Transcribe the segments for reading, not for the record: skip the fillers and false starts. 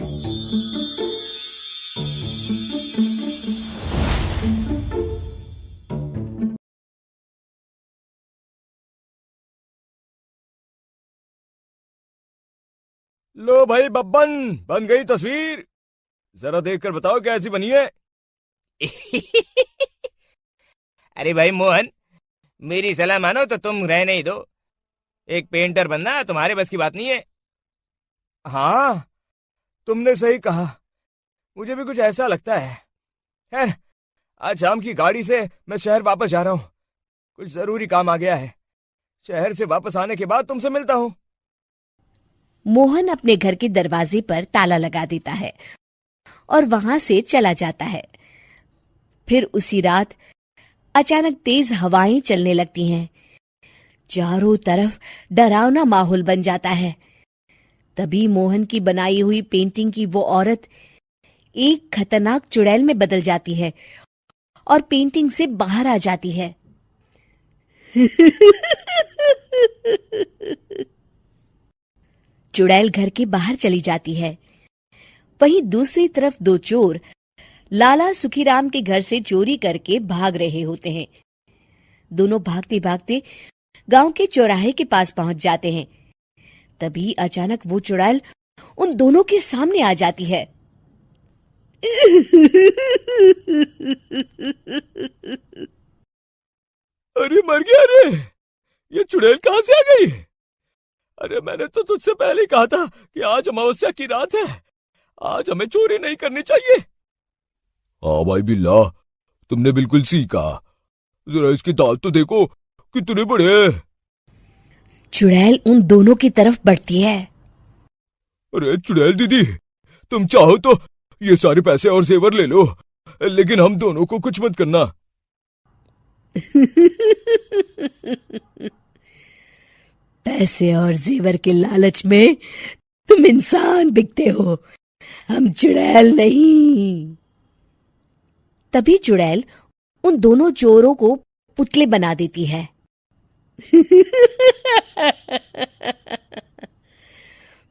लो भाई बब्बन, बन गई तस्वीर। जरा देखकर बताओ कैसी बनी है। अरे भाई मोहन, मेरी सलाह मानो तो तुम रहने ही दो। एक पेंटर बनना तुम्हारे बस की बात नहीं है। हाँ, तुमने सही कहा। मुझे भी कुछ ऐसा लगता है। खैर, आज शाम की गाड़ी से मैं शहर वापस जा रहा हूँ। कुछ जरूरी काम आ गया है। शहर से वापस आने के बाद तुमसे मिलता हूँ। मोहन अपने घर के दरवाजे पर ताला लगा देता है और वहां से चला जाता है। फिर उसी रात अचानक तेज हवाएं चलने लगती हैं। चारों तरफ डरावना माहौल बन जाता है। तभी मोहन की बनाई हुई पेंटिंग की वो औरत एक खतरनाक चुड़ैल में बदल जाती है और पेंटिंग से बाहर आ जाती है। चुड़ैल घर के बाहर चली जाती है। वहीं दूसरी तरफ दो चोर लाला सुखीराम के घर से चोरी करके भाग रहे होते हैं। दोनों भागते भागते गांव के चौराहे के पास पहुंच जाते हैं। तभी अचानक वो चुड़ैल उन दोनों के सामने आ जाती है। अरे मर गया रे! ये चुड़ैल कहाँ से आ गई? अरे मैंने तो तुझसे पहले ही कहा था कि आज अमावस्या की रात है। आज हमें चोरी नहीं करनी चाहिए। हाँ भाई बिल्ला, तुमने बिल्कुल सही कहा। जरा इसके दांत तो देखो, कितने बड़े हैं। चुड़ैल उन दोनों की तरफ बढ़ती है। अरे चुड़ैल दीदी, तुम चाहो तो ये सारे पैसे और जेवर ले लो, लेकिन हम दोनों को कुछ मत करना। पैसे और जेवर के लालच में तुम इंसान बिकते हो, हम चुड़ैल नहीं। तभी चुड़ैल उन दोनों चोरों को पुतले बना देती है।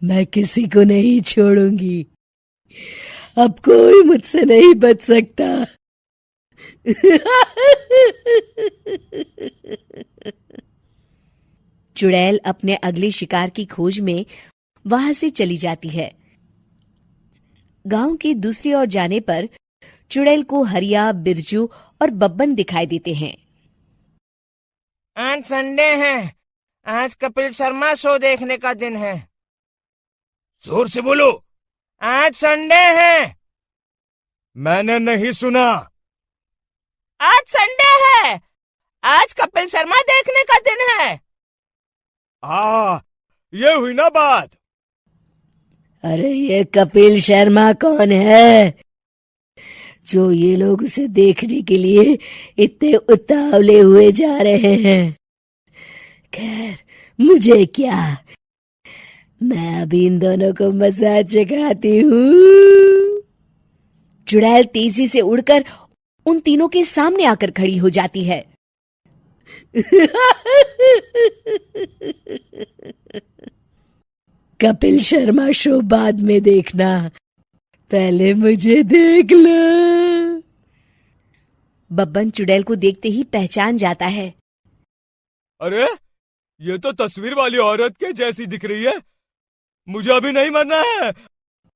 मैं किसी को नहीं छोड़ूंगी। अब कोई मुझसे नहीं बच सकता। चुड़ैल अपने अगले शिकार की खोज में वहां से चली जाती है। गांव की दूसरी ओर जाने पर चुड़ैल को हरिया, बिरजू और बब्बन दिखाई देते हैं। आज संडे है। आज कपिल शर्मा शो देखने का दिन है। जोर से बोलो। आज संडे है। मैंने नहीं सुना। आज संडे है। आज कपिल शर्मा देखने का दिन है। हाँ, ये हुई ना बात। अरे ये कपिल शर्मा कौन है जो ये लोग उसे देखने के लिए इतने उतावले हुए जा रहे हैं? खैर, मुझे क्या, मैं अभी इन दोनों को मजा चखाती हूँ। चुड़ैल तेजी से उड़कर उन तीनों के सामने आकर खड़ी हो जाती है। कपिल शर्मा शो बाद में देखना, पहले मुझे देख लो। बब्बन चुड़ैल को देखते ही पहचान जाता है। अरे ये तो तस्वीर वाली औरत के जैसी दिख रही है। मुझे अभी नहीं मरना है।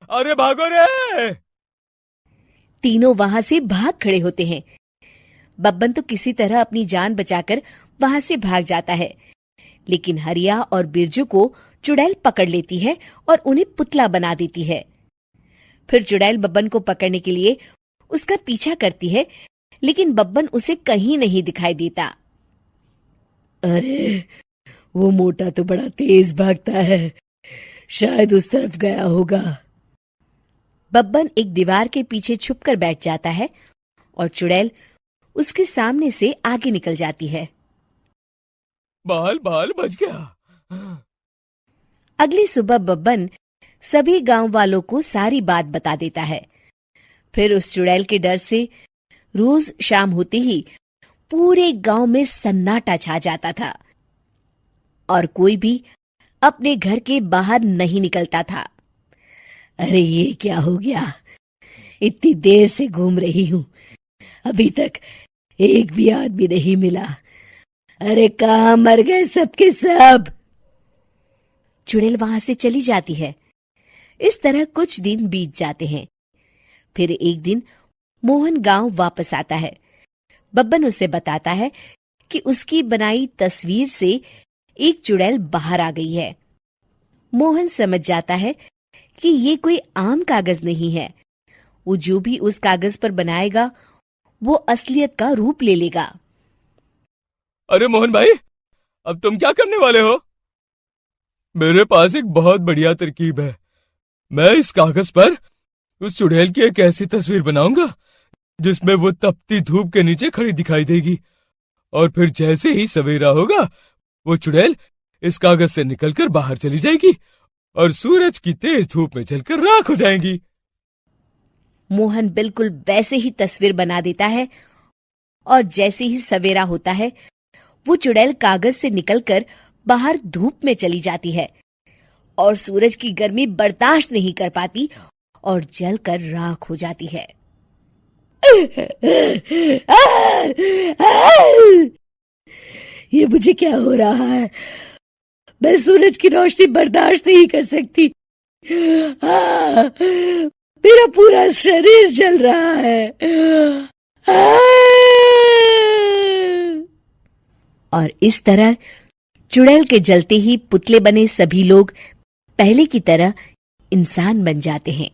अरे भागो रे! तीनों वहां से भाग खड़े होते हैं। बब्बन तो किसी तरह अपनी जान बचाकर वहां से भाग जाता है, लेकिन हरिया और बिरजू को चुड़ैल पकड़ लेती है और उन्हें पुतला बना देती है। फिर चुड़ैल बब्बन को पकड़ने के लिए उसका पीछा करती है, लेकिन बब्बन उसे कहीं नहीं दिखाई देता। अरे वो मोटा तो बड़ा तेज भागता है, शायद उस तरफ गया होगा। बब्बन एक दीवार के पीछे छुपकर बैठ जाता है और चुड़ैल उसके सामने से आगे निकल जाती है। बाल बाल बच गया। अगली सुबह बब्बन सभी गांव वालों को सारी बात बता देता है। फिर उस चुड़ैल के डर से रोज शाम होते ही पूरे गांव में सन्नाटा छा जाता था और कोई भी अपने घर के बाहर नहीं निकलता था। अरे ये क्या हो गया? इतनी देर से घूम रही हूं, अभी तक एक भी आदमी नहीं मिला। अरे कहाँ मर गए सबके सब? चुड़ैल वहां से चली जाती है। इस तरह कुछ दिन बीत जाते हैं। फिर एक दिन मोहन गांव वापस आता है। बब्बन उसे बताता है कि उसकी बनाई तस्वीर से एक चुड़ैल बाहर आ गई है। मोहन समझ जाता है कि ये कोई आम कागज नहीं है। वो जो भी उस कागज पर बनाएगा वो असलियत का रूप ले लेगा। अरे मोहन भाई, अब तुम क्या करने वाले हो? मेरे पास एक बहुत बढ़िया तरकीब है। मैं इस कागज पर उस चुड़ैल की एक ऐसी तस्वीर बनाऊंगा जिसमें वो तपती धूप के नीचे खड़ी दिखाई देगी, और फिर जैसे ही सवेरा होगा वो चुड़ैल इस कागज से निकलकर बाहर चली जाएगी और सूरज की तेज धूप में जलकर राख हो जाएंगी। मोहन बिल्कुल वैसे ही तस्वीर बना देता है और जैसे ही सवेरा होता है वो चुड़ैल कागज से निकलकर बाहर धूप में चली जाती है और सूरज की गर्मी बर्दाश्त नहीं कर पाती और जलकर राख हो जाती है। ये मुझे क्या हो रहा है? मैं सूरज की रोशनी बर्दाश्त नहीं कर सकती। मेरा पूरा शरीर जल रहा है। और इस तरह चुड़ैल के जलते ही पुतले बने सभी लोग पहले की तरह इंसान बन जाते हैं।